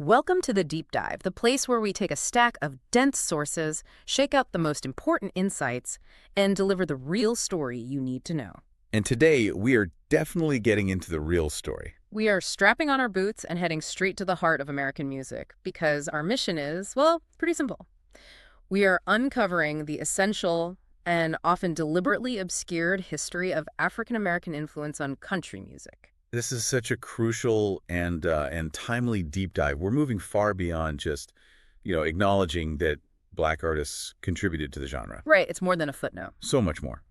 Welcome to the Deep Dive, the place where we take a stack of dense sources, shake out the most important insights, and deliver the real story you need to know. And today, we are definitely getting into the real story. We are strapping on our boots and heading straight to the heart of American music because our mission is, well, pretty simple. We are uncovering the essential and often deliberately obscured history of African American influence on country music. This is such a crucial and timely deep dive. We're moving far beyond just, acknowledging that Black artists contributed to the genre. Right, it's more than a footnote. So much more.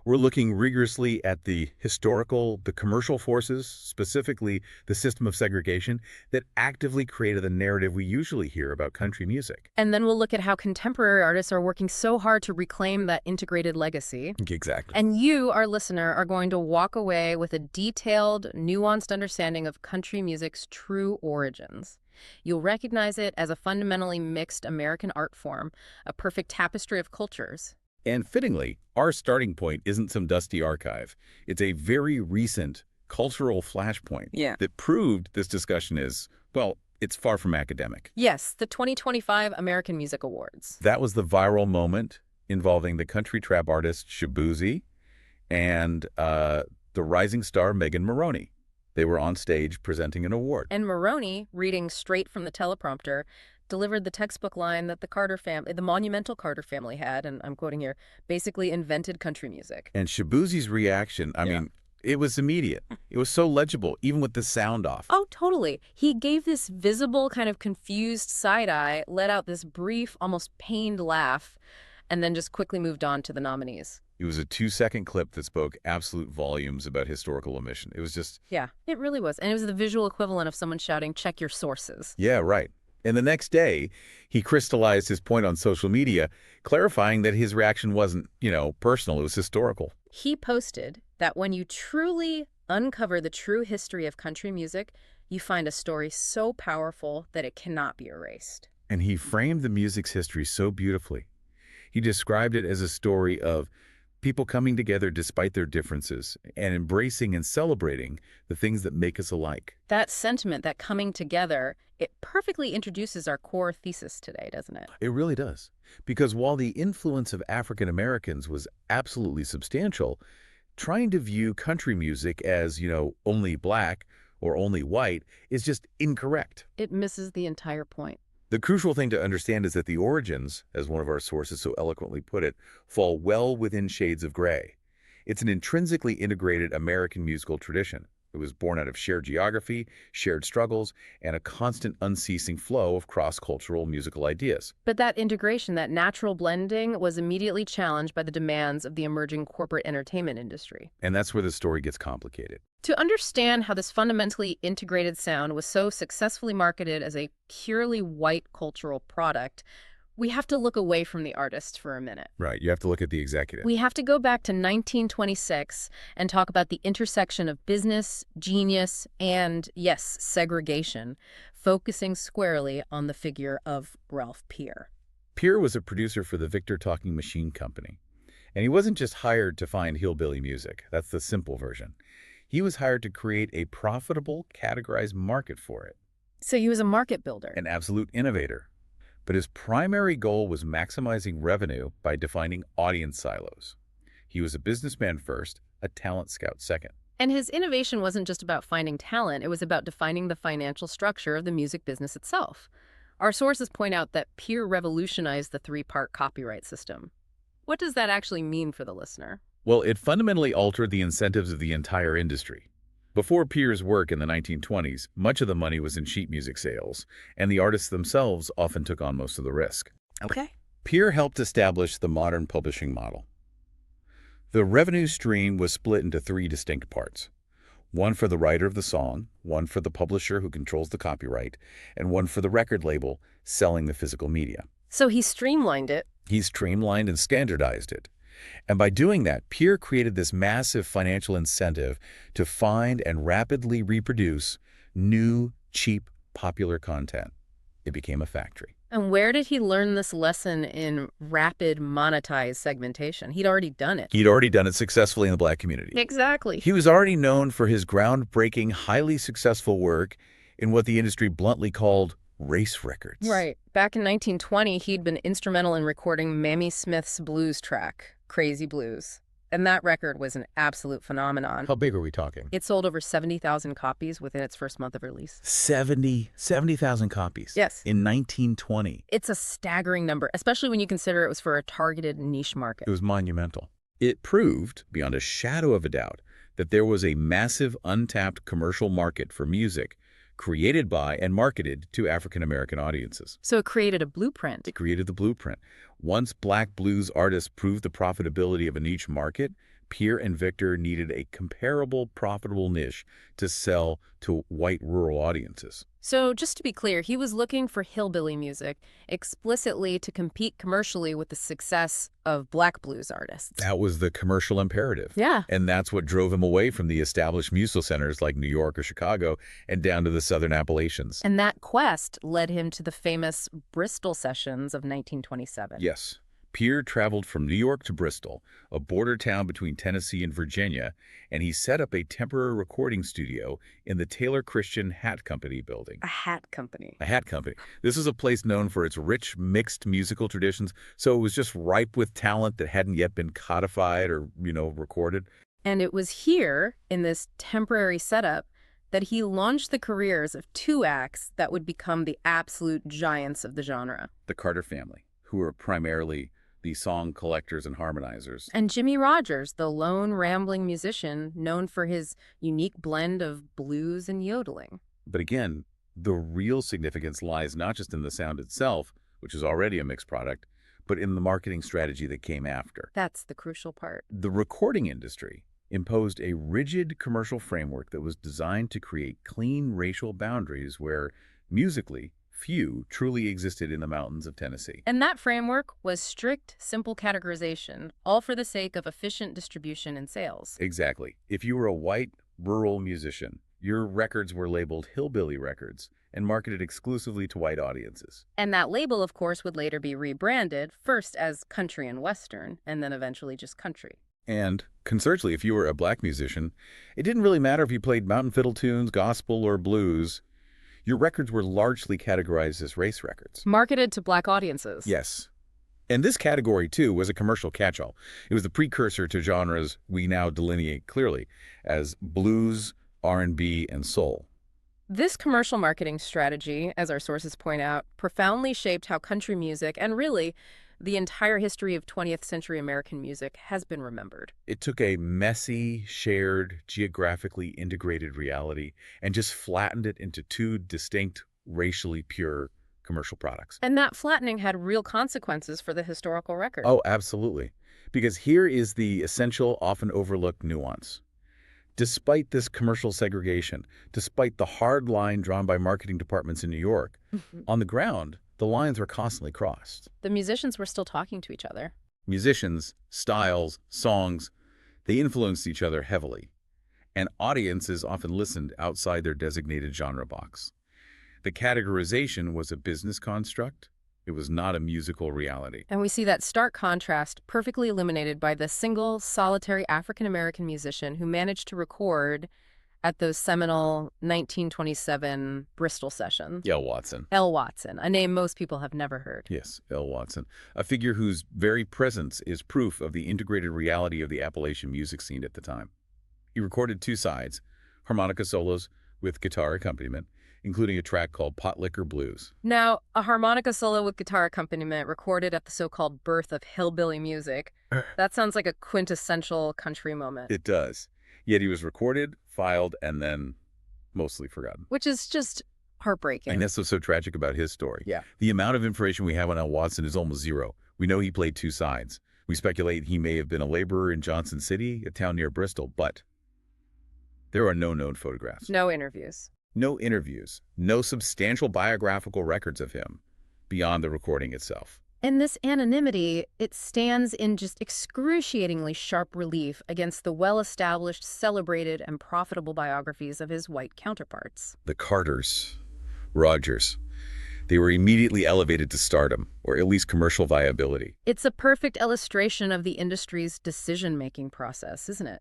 We're looking rigorously at the historical, the commercial forces, specifically the system of segregation, that actively created the narrative we usually hear about country music. And then we'll look at how contemporary artists are working so hard to reclaim that integrated legacy. Exactly. And you, our listener, are going to walk away with a detailed, nuanced understanding of country music's true origins. You'll recognize it as a fundamentally mixed American art form, a perfect tapestry of cultures. And fittingly, our starting point isn't some dusty archive. It's a very recent cultural flashpoint that proved this discussion is, well, it's far from academic. Yes, the 2025 American Music Awards. That was the viral moment involving the country trap artist Shabuzi and the rising star Megan Moroney. They were on stage presenting an award. And Moroney, reading straight from the teleprompter, delivered the textbook line that the monumental Carter family had, and I'm quoting here, basically invented country music. And Shabuzi's reaction, I mean, it was immediate. It was so legible, even with the sound off. Oh, totally. He gave this visible kind of confused side eye, let out this brief, almost pained laugh, and then just quickly moved on to the nominees. It was a 2-second clip that spoke absolute volumes about historical omission. It was just... Yeah, it really was. And it was the visual equivalent of someone shouting, "Check your sources." Yeah, right. And the next day, he crystallized his point on social media, clarifying that his reaction wasn't, personal, it was historical. He posted that when you truly uncover the true history of country music, you find a story so powerful that it cannot be erased. And he framed the music's history so beautifully. He described it as a story of people coming together despite their differences and embracing and celebrating the things that make us alike. That sentiment, that coming together, it perfectly introduces our core thesis today, doesn't it? It really does. Because while the influence of African Americans was absolutely substantial, trying to view country music as, only Black or only white is just incorrect. It misses the entire point. The crucial thing to understand is that the origins, as one of our sources so eloquently put it, fall well within shades of gray. It's an intrinsically integrated American musical tradition. It was born out of shared geography, shared struggles, and a constant unceasing flow of cross-cultural musical ideas. But that integration, that natural blending, was immediately challenged by the demands of the emerging corporate entertainment industry. And that's where the story gets complicated. To understand how this fundamentally integrated sound was so successfully marketed as a purely white cultural product, we have to look away from the artists for a minute. Right, you have to look at the executive. We have to go back to 1926 and talk about the intersection of business, genius, and, yes, segregation, focusing squarely on the figure of Ralph Peer. Peer was a producer for the Victor Talking Machine Company. And he wasn't just hired to find hillbilly music. That's the simple version. He was hired to create a profitable, categorized market for it. So he was a market builder. An absolute innovator. But his primary goal was maximizing revenue by defining audience silos. He was a businessman first, a talent scout second. And his innovation wasn't just about finding talent, it was about defining the financial structure of the music business itself. Our sources point out that Peer revolutionized the 3-part copyright system. What does that actually mean for the listener? Well, it fundamentally altered the incentives of the entire industry. Before Peer's work in the 1920s, much of the money was in sheet music sales, and the artists themselves often took on most of the risk. Okay. Peer helped establish the modern publishing model. The revenue stream was split into 3 distinct parts. One for the writer of the song, one for the publisher who controls the copyright, and one for the record label selling the physical media. So he streamlined it. He streamlined and standardized it. And by doing that, Peer created this massive financial incentive to find and rapidly reproduce new, cheap, popular content. It became a factory. And where did he learn this lesson in rapid monetized segmentation? He'd already done it. He'd already done it successfully in the Black community. Exactly. He was already known for his groundbreaking, highly successful work in what the industry bluntly called race records. Right. Back in 1920, he'd been instrumental in recording Mamie Smith's blues track, Crazy Blues. And that record was an absolute phenomenon. How big are we talking? It sold over 70,000 copies within its first month of release. 70,000 copies? Yes. In 1920. It's a staggering number, especially when you consider it was for a targeted niche market. It was monumental. It proved, beyond a shadow of a doubt, that there was a massive untapped commercial market for music created by and marketed to African-American audiences. So it created a blueprint. It created the blueprint. Once black blues artists proved the profitability of a niche market, Pierre and Victor needed a comparable profitable niche to sell to white rural audiences. So just to be clear, he was looking for hillbilly music explicitly to compete commercially with the success of black blues artists. That was the commercial imperative. Yeah. And that's what drove him away from the established musical centers like New York or Chicago and down to the Southern Appalachians. And that quest led him to the famous Bristol Sessions of 1927. Yes. Pierre traveled from New York to Bristol, a border town between Tennessee and Virginia, and he set up a temporary recording studio in the Taylor Christian Hat Company building. A hat company. A hat company. This is a place known for its rich, mixed musical traditions, so it was just ripe with talent that hadn't yet been codified or, recorded. And it was here, in this temporary setup, that he launched the careers of two acts that would become the absolute giants of the genre. The Carter family, who were primarily the song collectors and harmonizers. And Jimmie Rodgers, the lone rambling musician known for his unique blend of blues and yodeling. But again, the real significance lies not just in the sound itself, which is already a mixed product, but in the marketing strategy that came after. That's the crucial part. The recording industry imposed a rigid commercial framework that was designed to create clean racial boundaries where, musically, few truly existed in the mountains of Tennessee. And that framework was strict, simple categorization, all for the sake of efficient distribution and sales. Exactly. If you were a white, rural musician, your records were labeled hillbilly records and marketed exclusively to white audiences. And that label, of course, would later be rebranded, first as country and western, and then eventually just country. And, conversely, if you were a black musician, it didn't really matter if you played mountain fiddle tunes, gospel, or blues. Your records were largely categorized as race records. Marketed to black audiences. Yes. And this category, too, was a commercial catch-all. It was the precursor to genres we now delineate clearly as blues, R&B, and soul. This commercial marketing strategy, as our sources point out, profoundly shaped how country music, and really the entire history of 20th century American music, has been remembered. It took a messy, shared, geographically integrated reality and just flattened it into two distinct, racially pure commercial products. And that flattening had real consequences for the historical record. Oh, absolutely. Because here is the essential, often overlooked nuance. Despite this commercial segregation, despite the hard line drawn by marketing departments in New York, on the ground, the lines were constantly crossed. The musicians were still talking to each other. Musicians, styles, songs, they influenced each other heavily. And audiences often listened outside their designated genre box. The categorization was a business construct. It was not a musical reality. And we see that stark contrast perfectly illuminated by the single, solitary African-American musician who managed to record at those seminal 1927 Bristol Sessions. L. Watson. L. Watson, a name most people have never heard. Yes, L. Watson, a figure whose very presence is proof of the integrated reality of the Appalachian music scene at the time. He recorded two sides, harmonica solos with guitar accompaniment, including a track called Pot Liquor Blues. Now, a harmonica solo with guitar accompaniment recorded at the so-called birth of hillbilly music, that sounds like a quintessential country moment. It does. Yet he was recorded, filed, and then mostly forgotten. Which is just heartbreaking. And that's what's so tragic about his story. Yeah. The amount of information we have on L. Watson is almost zero. We know he played two sides. We speculate he may have been a laborer in Johnson City, a town near Bristol, but there are no known photographs. No interviews. No interviews. No substantial biographical records of him beyond the recording itself. And this anonymity, it stands in just excruciatingly sharp relief against the well-established, celebrated, and profitable biographies of his white counterparts. The Carters, Rodgers, they were immediately elevated to stardom, or at least commercial viability. It's a perfect illustration of the industry's decision-making process, isn't it?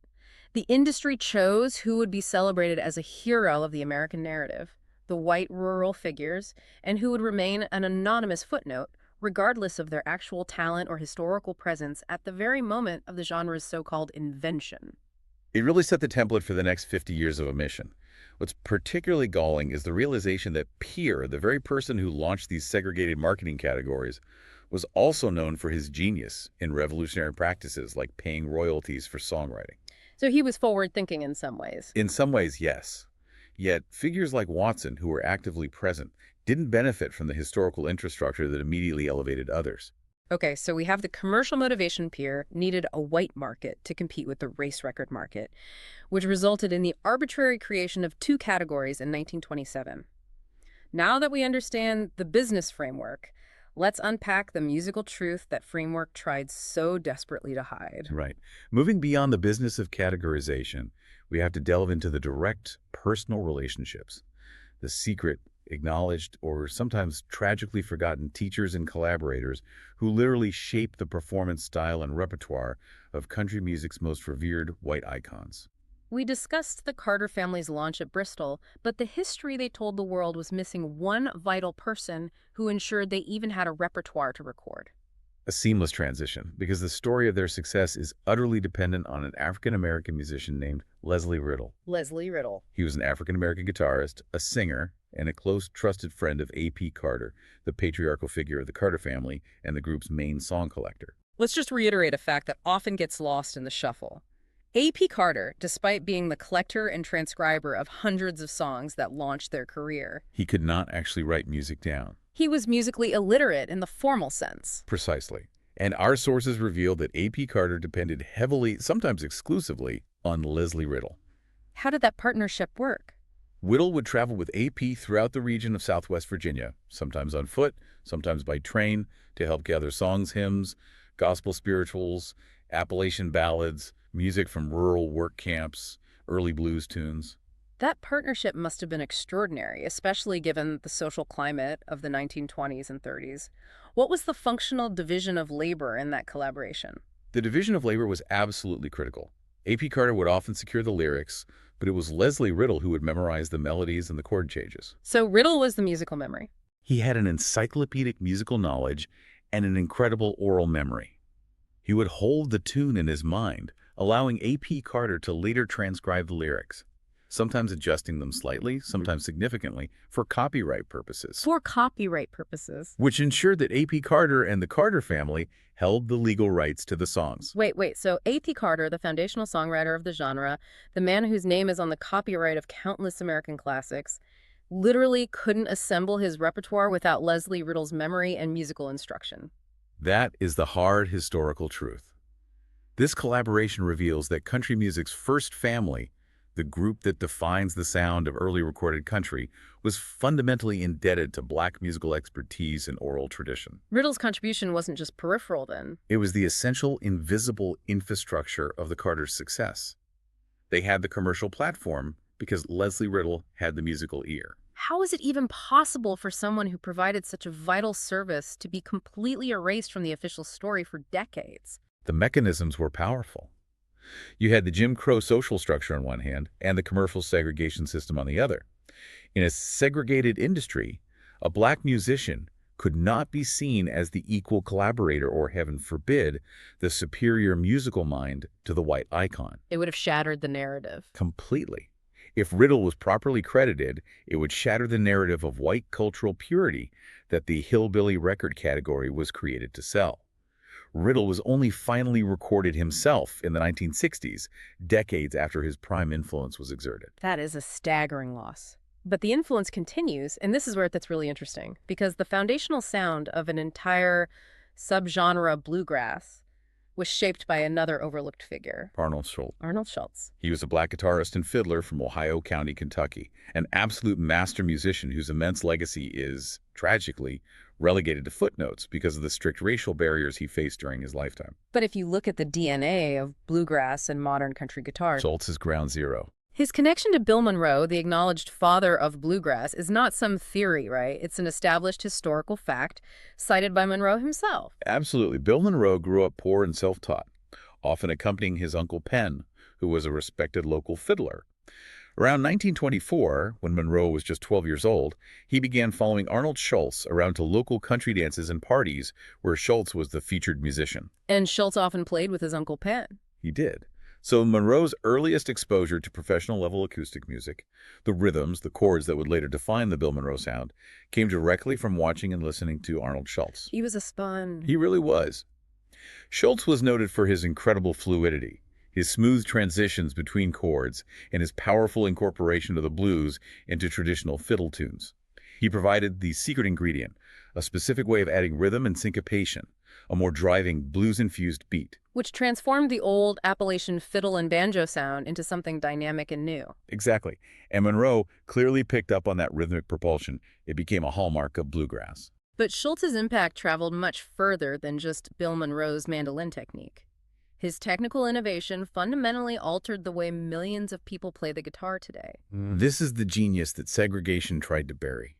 The industry chose who would be celebrated as a hero of the American narrative. The the white rural figures, and who would remain an anonymous footnote, regardless of their actual talent or historical presence at the very moment of the genre's so-called invention. It really set the template for the next 50 years of omission. What's particularly galling is the realization that Peer, the very person who launched these segregated marketing categories, was also known for his genius in revolutionary practices like paying royalties for songwriting. So he was forward-thinking in some ways. In some ways, yes. Yet, figures like Watson, who were actively present, didn't benefit from the historical infrastructure that immediately elevated others. Okay, so we have the commercial motivation Peer needed a white market to compete with the race record market, which resulted in the arbitrary creation of two categories in 1927. Now that we understand the business framework, let's unpack the musical truth that framework tried so desperately to hide. Right. Moving beyond the business of categorization, we have to delve into the direct, personal relationships, the secret, acknowledged, or sometimes tragically forgotten teachers and collaborators who literally shape the performance style and repertoire of country music's most revered white icons. We discussed the Carter family's launch at Bristol, but the history they told the world was missing one vital person who ensured they even had a repertoire to record. A seamless transition, because the story of their success is utterly dependent on an African-American musician named Leslie Riddle. Leslie Riddle. He was an African-American guitarist, a singer, and a close, trusted friend of A.P. Carter, the patriarchal figure of the Carter family and the group's main song collector. Let's just reiterate a fact that often gets lost in the shuffle. A.P. Carter, despite being the collector and transcriber of hundreds of songs that launched their career, He could not actually write music down. he was musically illiterate in the formal sense. Precisely. And our sources reveal that A.P. Carter depended heavily, sometimes exclusively, on Leslie Riddle. How did that partnership work? Riddle would travel with A.P. throughout the region of Southwest Virginia, sometimes on foot, sometimes by train, to help gather songs, hymns, gospel spirituals, Appalachian ballads, music from rural work camps, early blues tunes. That partnership must have been extraordinary, especially given the social climate of the 1920s and 30s. What was the functional division of labor in that collaboration? The division of labor was absolutely critical. A.P. Carter would often secure the lyrics, but it was Leslie Riddle who would memorize the melodies and the chord changes. So Riddle was the musical memory. He had an encyclopedic musical knowledge and an incredible oral memory. He would hold the tune in his mind, allowing A.P. Carter to later transcribe the lyrics, sometimes adjusting them slightly, sometimes significantly, for copyright purposes. For copyright purposes. Which ensured that A.P. Carter and the Carter family held the legal rights to the songs. Wait. So A.P. Carter, the foundational songwriter of the genre, the man whose name is on the copyright of countless American classics, literally couldn't assemble his repertoire without Leslie Riddle's memory and musical instruction. That is the hard historical truth. This collaboration reveals that country music's first family, the group that defines the sound of early recorded country, was fundamentally indebted to Black musical expertise and oral tradition. Riddle's contribution wasn't just peripheral then. It was the essential, invisible infrastructure of the Carters' success. They had the commercial platform because Leslie Riddle had the musical ear. How is it even possible for someone who provided such a vital service to be completely erased from the official story for decades? The mechanisms were powerful. You had the Jim Crow social structure on one hand and the commercial segregation system on the other. In a segregated industry, a Black musician could not be seen as the equal collaborator or, heaven forbid, the superior musical mind to the white icon. It would have shattered the narrative. Completely. If Riddle was properly credited, it would shatter the narrative of white cultural purity that the hillbilly record category was created to sell. Riddle was only finally recorded himself in the 1960s, decades after his prime influence was exerted. That is a staggering loss. But the influence continues, and this is where that's really interesting, because the foundational sound of an entire subgenre bluegrass was shaped by another overlooked figure. Arnold Schultz. Arnold Schultz. He was a Black guitarist and fiddler from Ohio County, Kentucky, an absolute master musician whose immense legacy is, tragically, relegated to footnotes because of the strict racial barriers he faced during his lifetime. But if you look at the DNA of bluegrass and modern country guitar, Schultz is ground zero. His connection to Bill Monroe, the acknowledged father of bluegrass, is not some theory, right? It's an established historical fact cited by Monroe himself. Absolutely. Bill Monroe grew up poor and self-taught, often accompanying his Uncle Penn, who was a respected local fiddler. Around 1924, when Monroe was just 12 years old, he began following Arnold Schultz around to local country dances and parties where Schultz was the featured musician. And Schultz often played with his Uncle Pen. He did. So Monroe's earliest exposure to professional-level acoustic music, the rhythms, the chords that would later define the Bill Monroe sound, came directly from watching and listening to Arnold Schultz. He was a sponge. He really was. Schultz was noted for his incredible fluidity, his smooth transitions between chords, and his powerful incorporation of the blues into traditional fiddle tunes. He provided the secret ingredient, a specific way of adding rhythm and syncopation, a more driving, blues-infused beat. Which transformed the old Appalachian fiddle and banjo sound into something dynamic and new. Exactly. And Monroe clearly picked up on that rhythmic propulsion. It became a hallmark of bluegrass. But Schultz's impact traveled much further than just Bill Monroe's mandolin technique. His technical innovation fundamentally altered the way millions of people play the guitar today. This is the genius that segregation tried to bury.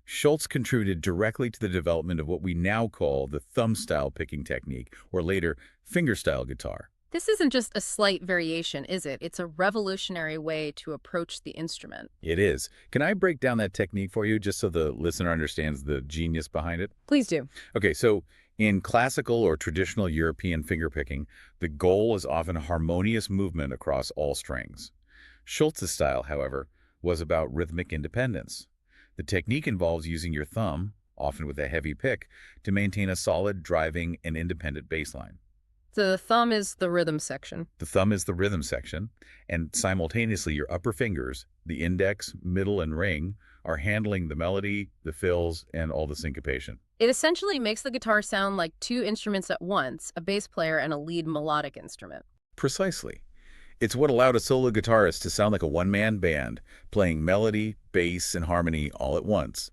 Schultz contributed directly to the development of what we now call the thumb-style picking technique, or later, finger-style guitar. This isn't just a slight variation, is it? It's a revolutionary way to approach the instrument. It is. Can I break down that technique for you just so the listener understands the genius behind it? Please do. Okay, so in classical or traditional European fingerpicking, the goal is often harmonious movement across all strings. Schultz's style, however, was about rhythmic independence. The technique involves using your thumb, often with a heavy pick, to maintain a solid, driving, and independent bass line. The thumb is the rhythm section. The thumb is the rhythm section, and simultaneously your upper fingers, the index, middle, and ring, are handling the melody, the fills, and all the syncopation. It essentially makes the guitar sound like two instruments at once, a bass player and a lead melodic instrument. Precisely. It's what allowed a solo guitarist to sound like a one-man band, playing melody, bass, and harmony all at once.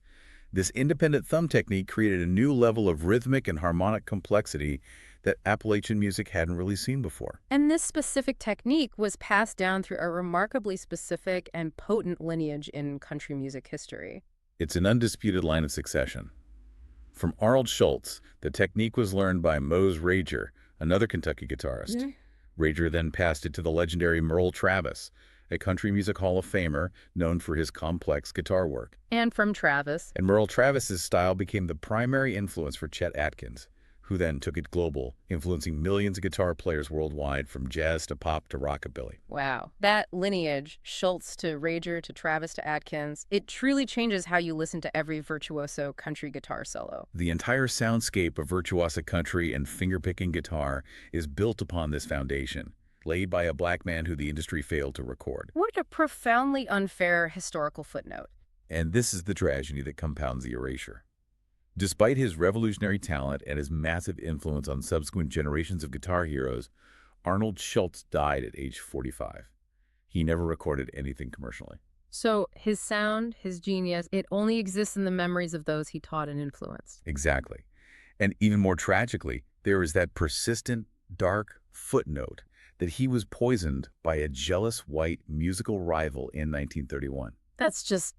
This independent thumb technique created a new level of rhythmic and harmonic complexity that Appalachian music hadn't really seen before. And this specific technique was passed down through a remarkably specific and potent lineage in country music history. It's an undisputed line of succession. From Arnold Schultz, the technique was learned by Mose Rager, another Kentucky guitarist. Rager then passed it to the legendary Merle Travis, a country music Hall of Famer known for his complex guitar work. And from Travis. And Merle Travis's style became the primary influence for Chet Atkins, who then took it global, influencing millions of guitar players worldwide from jazz to pop to rockabilly. Wow. That lineage, Schultz to Rager to Travis to Atkins, it truly changes how you listen to every virtuoso country guitar solo. The entire soundscape of virtuoso country and fingerpicking guitar is built upon this foundation, laid by a black man who the industry failed to record. What a profoundly unfair historical footnote. And this is the tragedy that compounds the erasure. Despite his revolutionary talent and his massive influence on subsequent generations of guitar heroes, Arnold Schultz died at age 45. He never recorded anything commercially. So his sound, his genius, it only exists in the memories of those he taught and influenced. Exactly. And even more tragically, there is that persistent, dark footnote that he was poisoned by a jealous white musical rival in 1931. That's just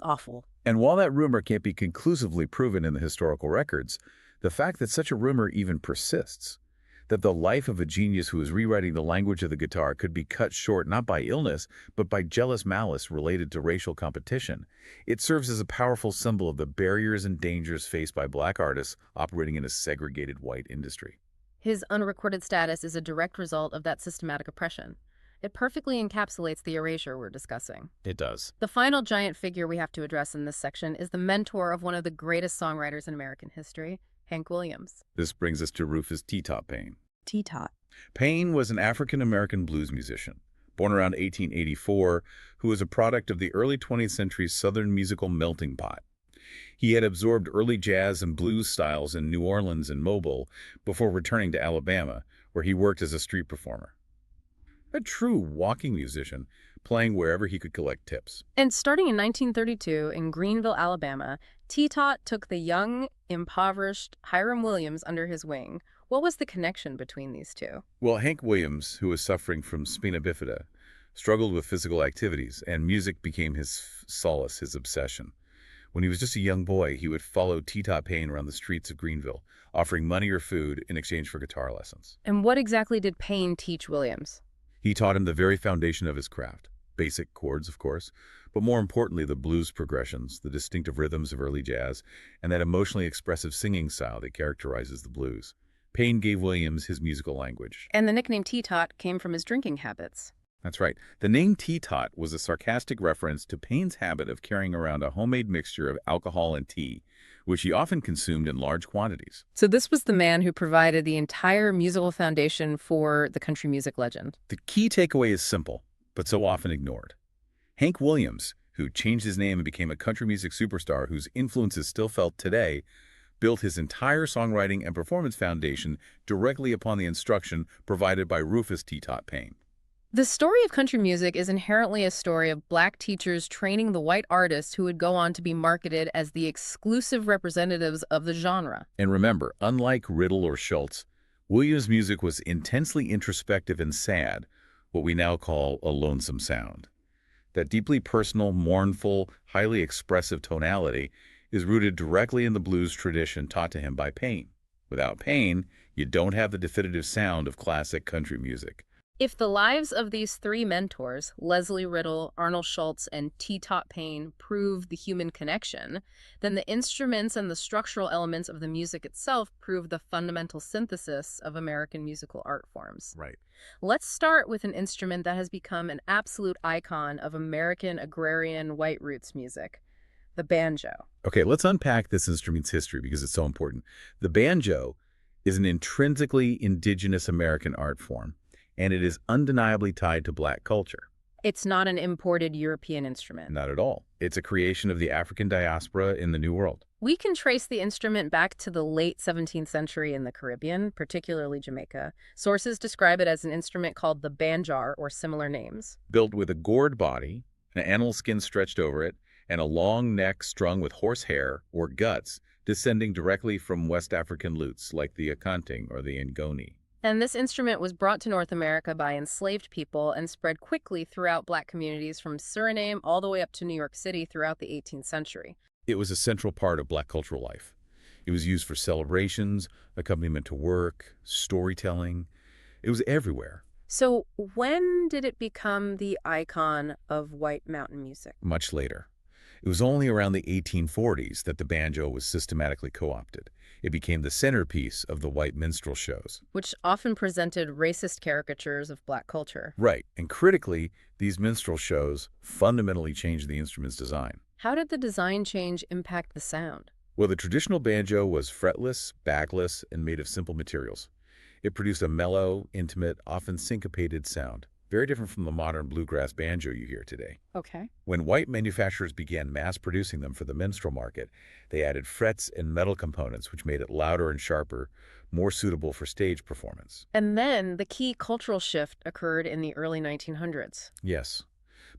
awful. And while that rumor can't be conclusively proven in the historical records, the fact that such a rumor even persists, that the life of a genius who is rewriting the language of the guitar could be cut short not by illness, but by jealous malice related to racial competition, it serves as a powerful symbol of the barriers and dangers faced by black artists operating in a segregated white industry. His unrecorded status is a direct result of that systematic oppression. It perfectly encapsulates the erasure we're discussing. It does. The final giant figure we have to address in this section is the mentor of one of the greatest songwriters in American history, Hank Williams. This brings us to Rufus T-Top Payne. T-Tot. Payne was an African-American blues musician, born around 1884, who was a product of the early 20th century's Southern musical melting pot. He had absorbed early jazz and blues styles in New Orleans and Mobile before returning to Alabama, where he worked as a street performer. A true walking musician, playing wherever he could collect tips. And starting in 1932 in Greenville, Alabama, T-Tot took the young, impoverished Hiram Williams under his wing. What was the connection between these two? Well, Hank Williams, who was suffering from spina bifida, struggled with physical activities, and music became his solace, his obsession. When he was just a young boy, he would follow T-Top Payne around the streets of Greenville, offering money or food in exchange for guitar lessons. And what exactly did Payne teach Williams? He taught him the very foundation of his craft, basic chords, of course, but more importantly, the blues progressions, the distinctive rhythms of early jazz, and that emotionally expressive singing style that characterizes the blues. Payne gave Williams his musical language. And the nickname Teapot came from his drinking habits. That's right. The name Teapot was a sarcastic reference to Payne's habit of carrying around a homemade mixture of alcohol and tea, which he often consumed in large quantities. So this was the man who provided the entire musical foundation for the country music legend. The key takeaway is simple, but so often ignored. Hank Williams, who changed his name and became a country music superstar whose influence is still felt today, built his entire songwriting and performance foundation directly upon the instruction provided by Rufus Teapot Payne. The story of country music is inherently a story of Black teachers training the white artists who would go on to be marketed as the exclusive representatives of the genre. And remember, unlike Riddle or Shultz, Williams' music was intensely introspective and sad, what we now call a lonesome sound. That deeply personal, mournful, highly expressive tonality is rooted directly in the blues tradition taught to him by Payne. Without Payne, you don't have the definitive sound of classic country music. If the lives of these three mentors, Leslie Riddle, Arnold Shultz, and Teapot Payne, prove the human connection, then the instruments and the structural elements of the music itself prove the fundamental synthesis of American musical art forms. Right. Let's start with an instrument that has become an absolute icon of American agrarian white roots music, the banjo. Okay, let's unpack this instrument's history because it's so important. The banjo is an intrinsically indigenous American art form, and it is undeniably tied to Black culture. It's not an imported European instrument. Not at all. It's a creation of the African diaspora in the New World. We can trace the instrument back to the late 17th century in the Caribbean, particularly Jamaica. Sources describe it as an instrument called the banjar or similar names. Built with a gourd body, an animal skin stretched over it, and a long neck strung with horsehair or guts descending directly from West African lutes like the akanting or the ngoni. And this instrument was brought to North America by enslaved people and spread quickly throughout Black communities from Suriname all the way up to New York City throughout the 18th century. It was a central part of Black cultural life. It was used for celebrations, accompaniment to work, storytelling. It was everywhere. So when did it become the icon of white mountain music? Much later. It was only around the 1840s that the banjo was systematically co-opted. It became the centerpiece of the white minstrel shows. Which often presented racist caricatures of Black culture. Right, and critically, these minstrel shows fundamentally changed the instrument's design. How did the design change impact the sound? Well, the traditional banjo was fretless, backless, and made of simple materials. It produced a mellow, intimate, often syncopated sound, very different from the modern bluegrass banjo you hear today. Okay. When white manufacturers began mass-producing them for the minstrel market, they added frets and metal components, which made it louder and sharper, more suitable for stage performance. And then the key cultural shift occurred in the early 1900s. Yes.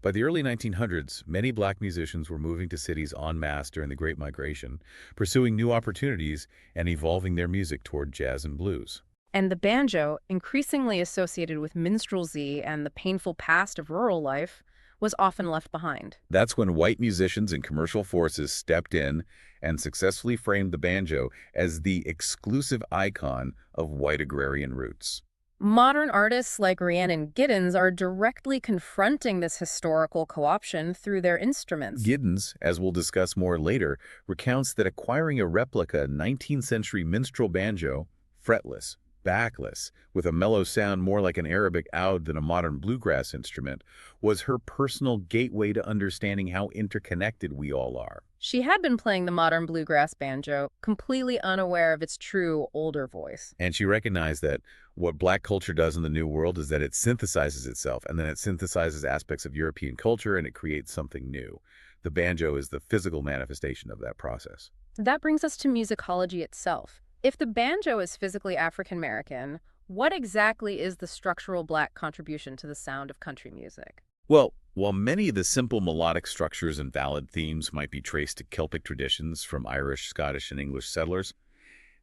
By the early 1900s, many Black musicians were moving to cities en masse during the Great Migration, pursuing new opportunities and evolving their music toward jazz and blues. And the banjo, increasingly associated with minstrelsy and the painful past of rural life, was often left behind. That's when white musicians and commercial forces stepped in and successfully framed the banjo as the exclusive icon of white agrarian roots. Modern artists like Rhiannon Giddens are directly confronting this historical co-option through their instruments. Giddens, as we'll discuss more later, recounts that acquiring a replica 19th century minstrel banjo, fretless, backless, with a mellow sound more like an Arabic oud than a modern bluegrass instrument, was her personal gateway to understanding how interconnected we all are. She had been playing the modern bluegrass banjo, completely unaware of its true, older voice. And she recognized that what Black culture does in the New World is that it synthesizes itself, and then it synthesizes aspects of European culture, and it creates something new. The banjo is the physical manifestation of that process. That brings us to musicology itself. If the banjo is physically African-American, what exactly is the structural Black contribution to the sound of country music? Well, while many of the simple melodic structures and ballad themes might be traced to Celtic traditions from Irish, Scottish, and English settlers,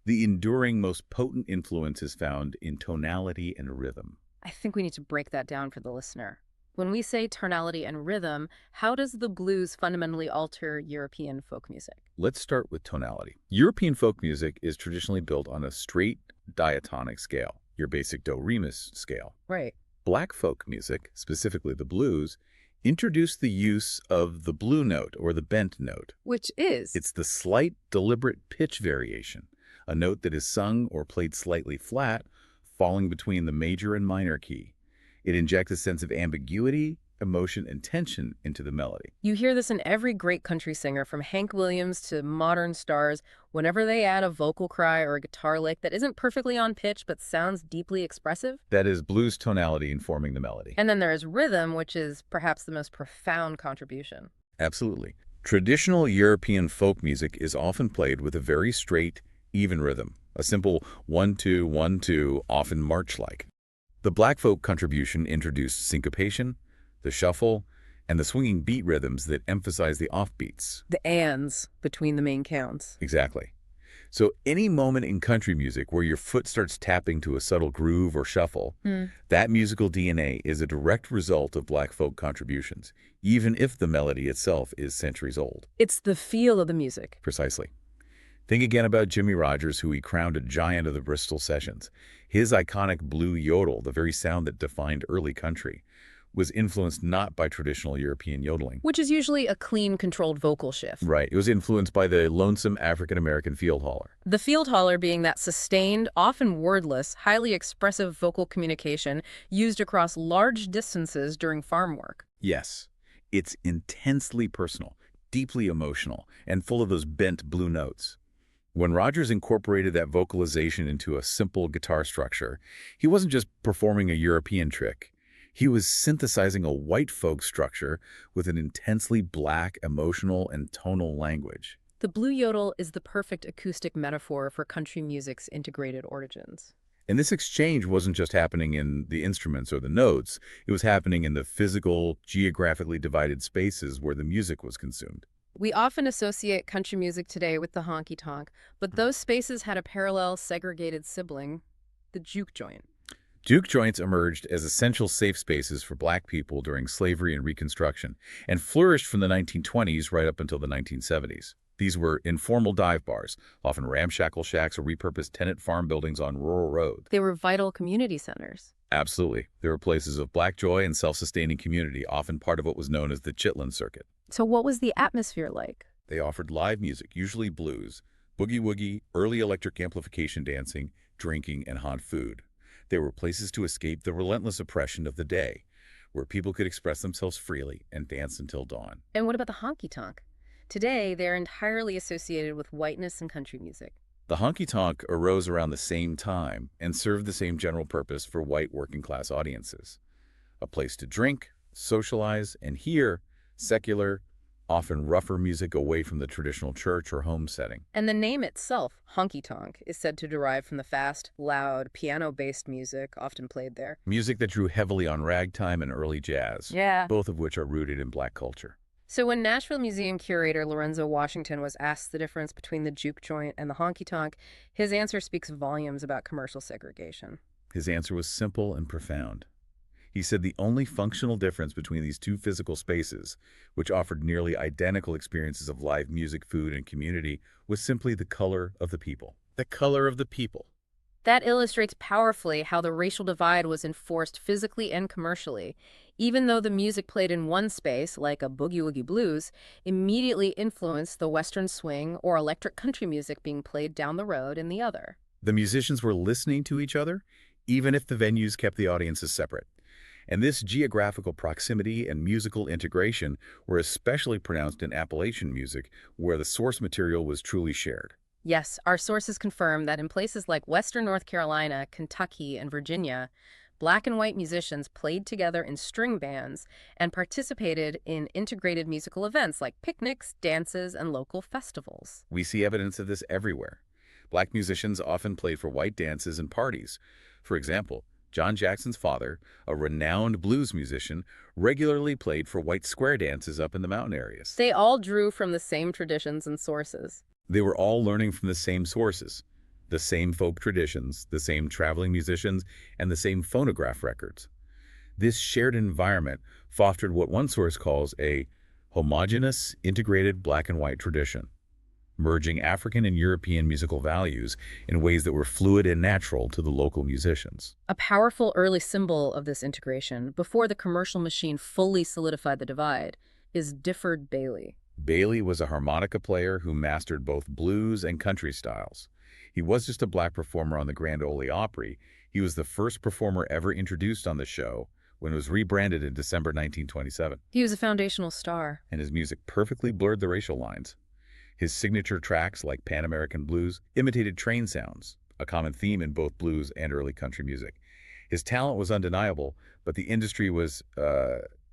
the enduring, most potent influence is found in tonality and rhythm. I think we need to break that down for the listener. When we say tonality and rhythm, how does the blues fundamentally alter European folk music? Let's start with tonality. European folk music is traditionally built on a straight diatonic scale, your basic do-re-mi scale. Right. Black folk music, specifically the blues, introduced the use of the blue note or the bent note. Which is? It's the slight, deliberate pitch variation, a note that is sung or played slightly flat, falling between the major and minor key. It injects a sense of ambiguity, emotion, and tension into the melody. You hear this in every great country singer, from Hank Williams to modern stars. Whenever they add a vocal cry or a guitar lick that isn't perfectly on pitch but sounds deeply expressive. That is blues tonality informing the melody. And then there is rhythm, which is perhaps the most profound contribution. Absolutely. Traditional European folk music is often played with a very straight, even rhythm, a simple 1-2, 1-2, often march-like. The black folk contribution introduced syncopation, the shuffle, and the swinging beat rhythms that emphasize the offbeats. The ands between the main counts. Exactly. So any moment in country music where your foot starts tapping to a subtle groove or shuffle, that musical DNA is a direct result of black folk contributions, even if the melody itself is centuries old. It's the feel of the music. Precisely. Think again about Jimmie Rodgers, who he crowned a giant of the Bristol Sessions. His iconic blue yodel, the very sound that defined early country, was influenced not by traditional European yodeling. Which is usually a clean, controlled vocal shift. Right. It was influenced by the lonesome African-American field holler. The field holler being that sustained, often wordless, highly expressive vocal communication used across large distances during farm work. Yes. It's intensely personal, deeply emotional, and full of those bent blue notes. When Rodgers incorporated that vocalization into a simple guitar structure, he wasn't just performing a European trick. He was synthesizing a white folk structure with an intensely black, emotional, and tonal language. The blue yodel is the perfect acoustic metaphor for country music's integrated origins. And this exchange wasn't just happening in the instruments or the notes. It was happening in the physical, geographically divided spaces where the music was consumed. We often associate country music today with the honky-tonk, but those spaces had a parallel, segregated sibling, the juke joint. Juke joints emerged as essential safe spaces for black people during slavery and Reconstruction, and flourished from the 1920s right up until the 1970s. These were informal dive bars, often ramshackle shacks or repurposed tenant farm buildings on rural roads. They were vital community centers. Absolutely. They were places of black joy and self-sustaining community, often part of what was known as the Chitlin Circuit. So what was the atmosphere like? They offered live music, usually blues, boogie-woogie, early electric amplification dancing, drinking, and hot food. They were places to escape the relentless oppression of the day, where people could express themselves freely and dance until dawn. And what about the honky-tonk? Today, they're entirely associated with whiteness and country music. The honky-tonk arose around the same time and served the same general purpose for white working-class audiences. A place to drink, socialize, and hear secular, often rougher music away from the traditional church or home setting. And the name itself, honky-tonk, is said to derive from the fast, loud, piano-based music often played there. Music that drew heavily on ragtime and early jazz, Yeah. both of which are rooted in black culture. So when Nashville Museum curator Lorenzo Washington was asked the difference between the juke joint and the honky-tonk, his answer speaks volumes about commercial segregation. His answer was simple and profound. He said the only functional difference between these two physical spaces, which offered nearly identical experiences of live music, food, and community, was simply the color of the people. The color of the people. That illustrates powerfully how the racial divide was enforced physically and commercially. Even though the music played in one space, like a boogie-woogie blues, immediately influenced the Western swing or electric country music being played down the road in the other. The musicians were listening to each other, even if the venues kept the audiences separate. And this geographical proximity and musical integration were especially pronounced in Appalachian music, where the source material was truly shared. Yes, our sources confirm that in places like Western North Carolina, Kentucky, and Virginia, black and white musicians played together in string bands and participated in integrated musical events like picnics, dances, and local festivals. We see evidence of this everywhere. Black musicians often played for white dances and parties. For example, John Jackson's father, a renowned blues musician, regularly played for white square dances up in the mountain areas. They all drew from the same traditions and sources. They were all learning from the same sources, the same folk traditions, the same traveling musicians, and the same phonograph records. This shared environment fostered what one source calls a homogeneous, integrated black and white tradition. merging African and European musical values in ways that were fluid and natural to the local musicians. A powerful early symbol of this integration, before the commercial machine fully solidified the divide, is DeFord Bailey. Bailey was a harmonica player who mastered both blues and country styles. He was just a black performer on the Grand Ole Opry. He was the first performer ever introduced on the show when it was rebranded in December 1927. He was a foundational star. And his music perfectly blurred the racial lines. His signature tracks, like Pan American Blues, imitated train sounds, a common theme in both blues and early country music. His talent was undeniable, but the industry was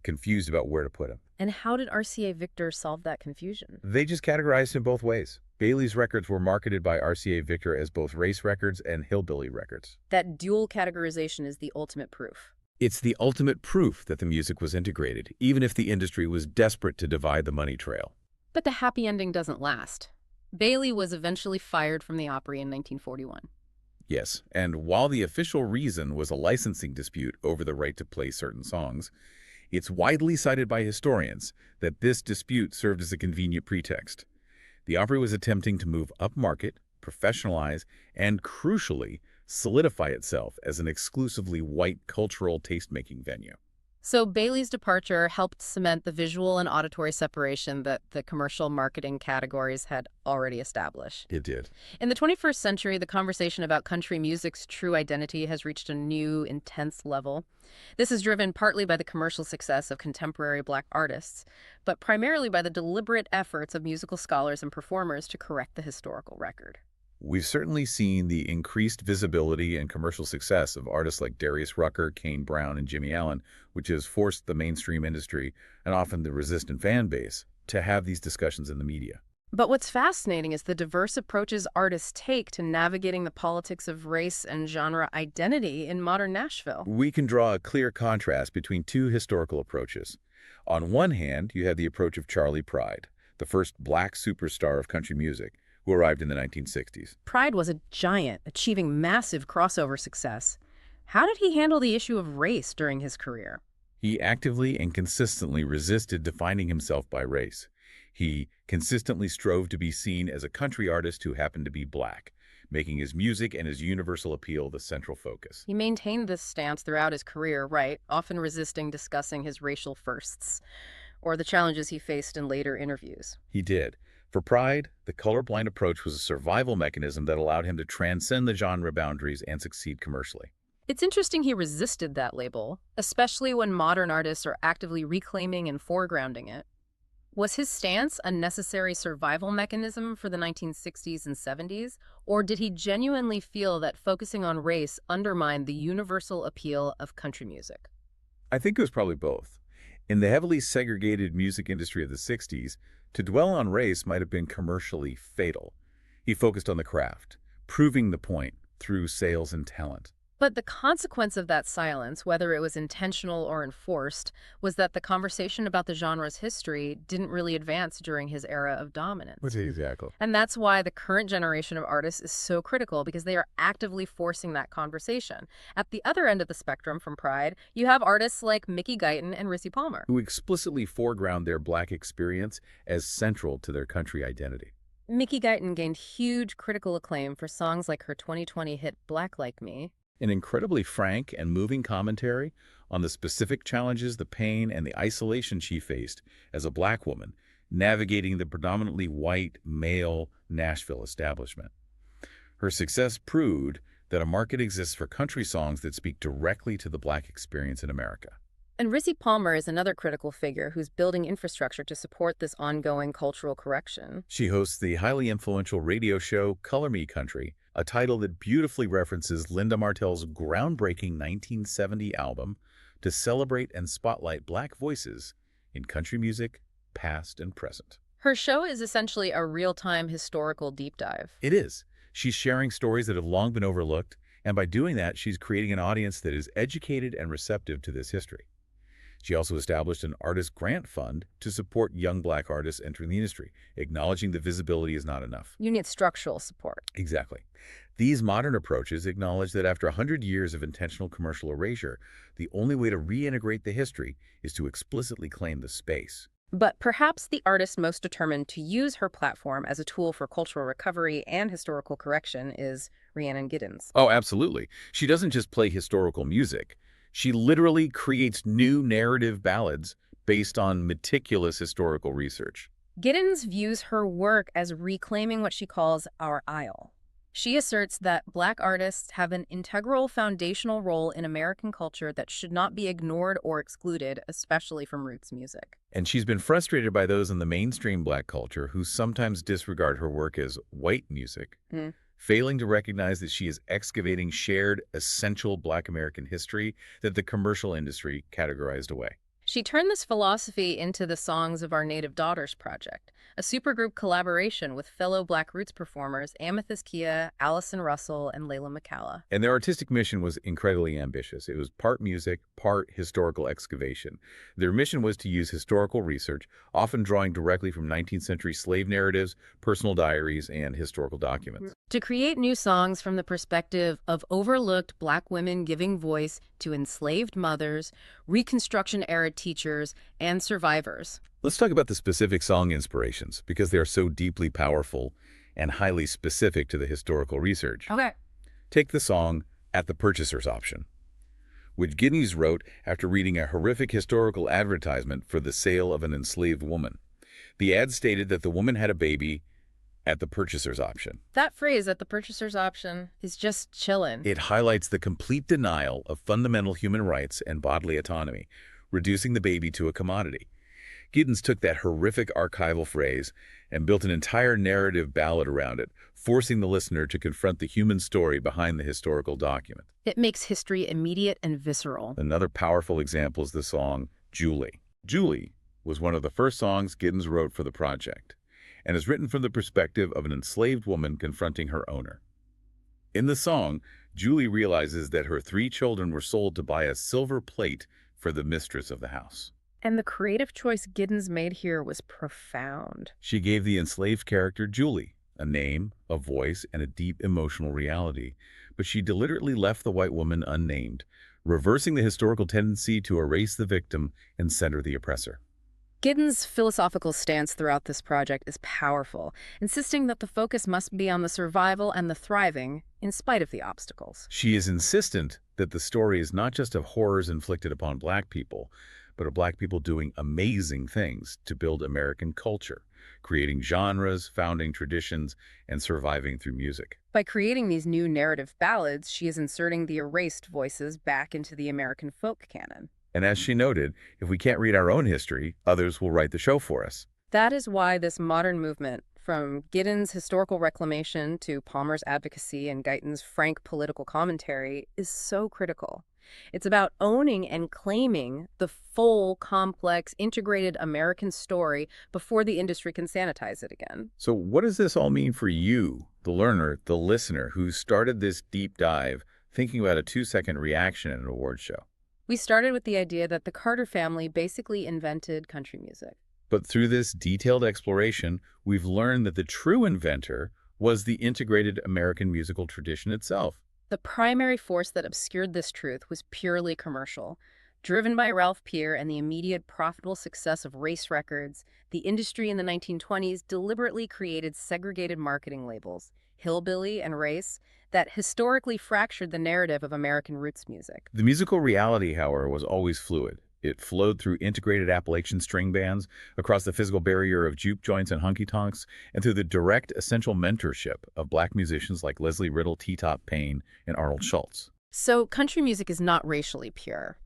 confused about where to put him. And how did RCA Victor solve that confusion? They just categorized him both ways. Bailey's records were marketed by RCA Victor as both race records and hillbilly records. That dual categorization is the ultimate proof. It's the ultimate proof that the music was integrated, even if the industry was desperate to divide the money trail. But the happy ending doesn't last. Bailey was eventually fired from the Opry in 1941. Yes, and while the official reason was a licensing dispute over the right to play certain songs, it's widely cited by historians that this dispute served as a convenient pretext. The Opry was attempting to move upmarket, professionalize, and crucially, solidify itself as an exclusively white cultural taste-making venue. So Bailey's departure helped cement the visual and auditory separation that the commercial marketing categories had already established. It did. In the 21st century, the conversation about country music's true identity has reached a new, intense level. This is driven partly by the commercial success of contemporary black artists, but primarily by the deliberate efforts of musical scholars and performers to correct the historical record. We've certainly seen the increased visibility and commercial success of artists like Darius Rucker, Kane Brown, and Jimmy Allen, which has forced the mainstream industry, and often the resistant fan base, to have these discussions in the media. But what's fascinating is the diverse approaches artists take to navigating the politics of race and genre identity in modern Nashville. We can draw a clear contrast between two historical approaches. On one hand, you have the approach of Charley Pride, the first black superstar of country music, who arrived in the 1960s. Pride was a giant, achieving massive crossover success. How did he handle the issue of race during his career? He actively and consistently resisted defining himself by race. He consistently strove to be seen as a country artist who happened to be black, making his music and his universal appeal the central focus. He maintained this stance throughout his career, right? Often resisting discussing his racial firsts or the challenges he faced in later interviews. He did. For Pride, the colorblind approach was a survival mechanism that allowed him to transcend the genre boundaries and succeed commercially. It's interesting he resisted that label, especially when modern artists are actively reclaiming and foregrounding it. Was his stance a necessary survival mechanism for the 1960s and 70s, or did he genuinely feel that focusing on race undermined the universal appeal of country music? I think it was probably both. In the heavily segregated music industry of the 60s, to dwell on race might have been commercially fatal. He focused on the craft, proving the point through sales and talent. But the consequence of that silence, whether it was intentional or enforced, was that the conversation about the genre's history didn't really advance during his era of dominance. Exactly. And that's why the current generation of artists is so critical, because they are actively forcing that conversation. At the other end of the spectrum from Pride, you have artists like Mickey Guyton and Rissi Palmer, Who explicitly foreground their black experience as central to their country identity. Mickey Guyton gained huge critical acclaim for songs like her 2020 hit Black Like Me. An incredibly frank and moving commentary on the specific challenges, the pain, and the isolation she faced as a black woman, navigating the predominantly white, male Nashville establishment. Her success proved that a market exists for country songs that speak directly to the black experience in America. And Rissi Palmer is another critical figure who's building infrastructure to support this ongoing cultural correction. She hosts the highly influential radio show Color Me Country, a title that beautifully references Linda Martell's groundbreaking 1970 album to celebrate and spotlight black voices in country music, past and present. Her show is essentially a real-time historical deep dive. It is. She's sharing stories that have long been overlooked, and by doing that, she's creating an audience that is educated and receptive to this history. She also established an artist grant fund to support young black artists entering the industry, acknowledging that visibility is not enough. You need structural support. Exactly. These modern approaches acknowledge that after 100 years of intentional commercial erasure, the only way to reintegrate the history is to explicitly claim the space. But perhaps the artist most determined to use her platform as a tool for cultural recovery and historical correction is Rhiannon Giddens. Oh, absolutely. She doesn't just play historical music. She literally creates new narrative ballads based on meticulous historical research. Giddens views her work as reclaiming what she calls our isle. She asserts that Black artists have an integral foundational role in American culture that should not be ignored or excluded, especially from roots music. And she's been frustrated by those in the mainstream Black culture who sometimes disregard her work as white music, failing to recognize that she is excavating shared, essential Black American history that the commercial industry categorized away. She turned this philosophy into the Songs of Our Native Daughters project, a supergroup collaboration with fellow Black Roots performers Amethyst Kia, Allison Russell, and Layla McCalla. And their artistic mission was incredibly ambitious. It was part music, part historical excavation. Their mission was to use historical research, often drawing directly from 19th century slave narratives, personal diaries, and historical documents. To create new songs from the perspective of overlooked Black women giving voice to enslaved mothers, Reconstruction-era teachers, and survivors. Let's talk about the specific song inspirations, because they are so deeply powerful and highly specific to the historical research. Okay. Take the song At the Purchaser's Option, which Giddens wrote after reading a horrific historical advertisement for the sale of an enslaved woman. The ad stated that the woman had a baby at the purchaser's option. That phrase, at the purchaser's option, is just chillin'. It highlights the complete denial of fundamental human rights and bodily autonomy, reducing the baby to a commodity. Giddens took that horrific archival phrase and built an entire narrative ballad around it, forcing the listener to confront the human story behind the historical document. It makes history immediate and visceral. Another powerful example is the song Julie. Julie was one of the first songs Giddens wrote for the project, and is written from the perspective of an enslaved woman confronting her owner. In the song, Julie realizes that her 3 children were sold to buy a silver plate for the mistress of the house. And the creative choice Giddens made here was profound. She gave the enslaved character Julie a name, a voice, and a deep emotional reality, but she deliberately left the white woman unnamed, reversing the historical tendency to erase the victim and center the oppressor. Giddens' philosophical stance throughout this project is powerful, insisting that the focus must be on the survival and the thriving, in spite of the obstacles. She is insistent that the story is not just of horrors inflicted upon Black people, but of Black people doing amazing things to build American culture, creating genres, founding traditions, and surviving through music. By creating these new narrative ballads, she is inserting the erased voices back into the American folk canon. And as she noted, if we can't read our own history, others will write the show for us. That is why this modern movement, from Giddens' historical reclamation to Palmer's advocacy and Guyton's frank political commentary, is so critical. It's about owning and claiming the full, complex, integrated American story before the industry can sanitize it again. So what does this all mean for you, the learner, the listener, who started this deep dive thinking about a 2-second reaction at an award show? We started with the idea that the Carter family basically invented country music. But through this detailed exploration, we've learned that the true inventor was the integrated American musical tradition itself. The primary force that obscured this truth was purely commercial. Driven by Ralph Peer and the immediate profitable success of race records, the industry in the 1920s deliberately created segregated marketing labels, hillbilly and race, that historically fractured the narrative of American roots music. The musical reality, however, was always fluid. It flowed through integrated Appalachian string bands, across the physical barrier of juke joints and honky-tonks, and through the direct, essential mentorship of Black musicians like Leslie Riddle, T-Top Payne, and Arnold Shultz. So country music is not racially pure.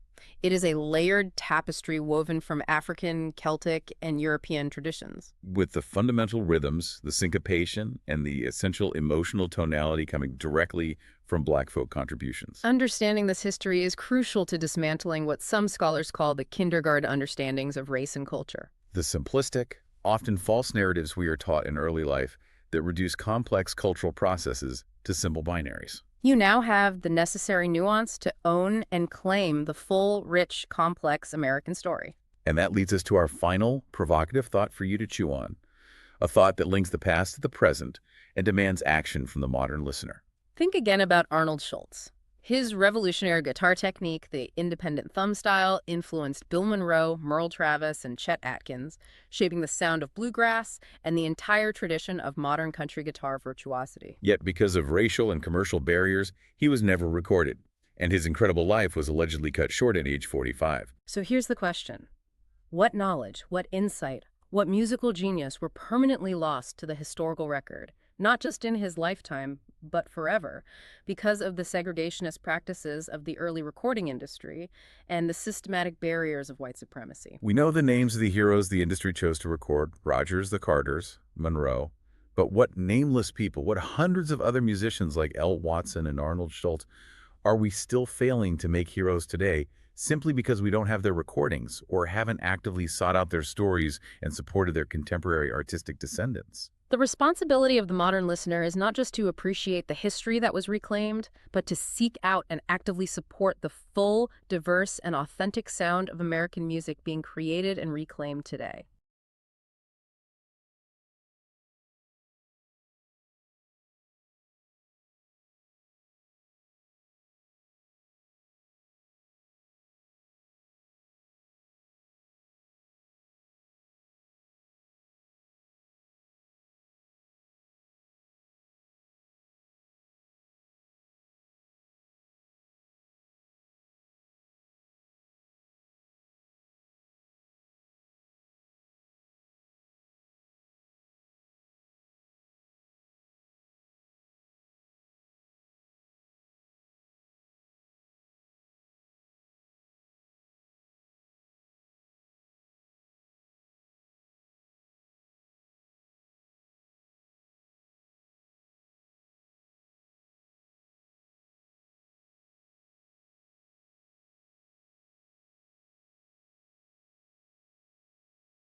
It is a layered tapestry woven from African, Celtic, and European traditions. With the fundamental rhythms, the syncopation, and the essential emotional tonality coming directly from Black folk contributions. Understanding this history is crucial to dismantling what some scholars call the kindergarten understandings of race and culture. The simplistic, often false narratives we are taught in early life that reduce complex cultural processes to simple binaries. You now have the necessary nuance to own and claim the full, rich, complex American story. And that leads us to our final provocative thought for you to chew on, a thought that links the past to the present and demands action from the modern listener. Think again about Arnold Shultz. His revolutionary guitar technique, the independent thumb style, influenced Bill Monroe, Merle Travis, and Chet Atkins, shaping the sound of bluegrass and the entire tradition of modern country guitar virtuosity. Yet because of racial and commercial barriers, he was never recorded, and his incredible life was allegedly cut short at age 45. So here's the question. What knowledge, what insight, what musical genius were permanently lost to the historical record, not just in his lifetime, but forever, because of the segregationist practices of the early recording industry and the systematic barriers of white supremacy? We know the names of the heroes the industry chose to record, Rogers, the Carters, Monroe, but what nameless people, what hundreds of other musicians like L. Watson and Arnold Schultz are we still failing to make heroes today simply because we don't have their recordings or haven't actively sought out their stories and supported their contemporary artistic descendants? The responsibility of the modern listener is not just to appreciate the history that was reclaimed, but to seek out and actively support the full, diverse, and authentic sound of American music being created and reclaimed today.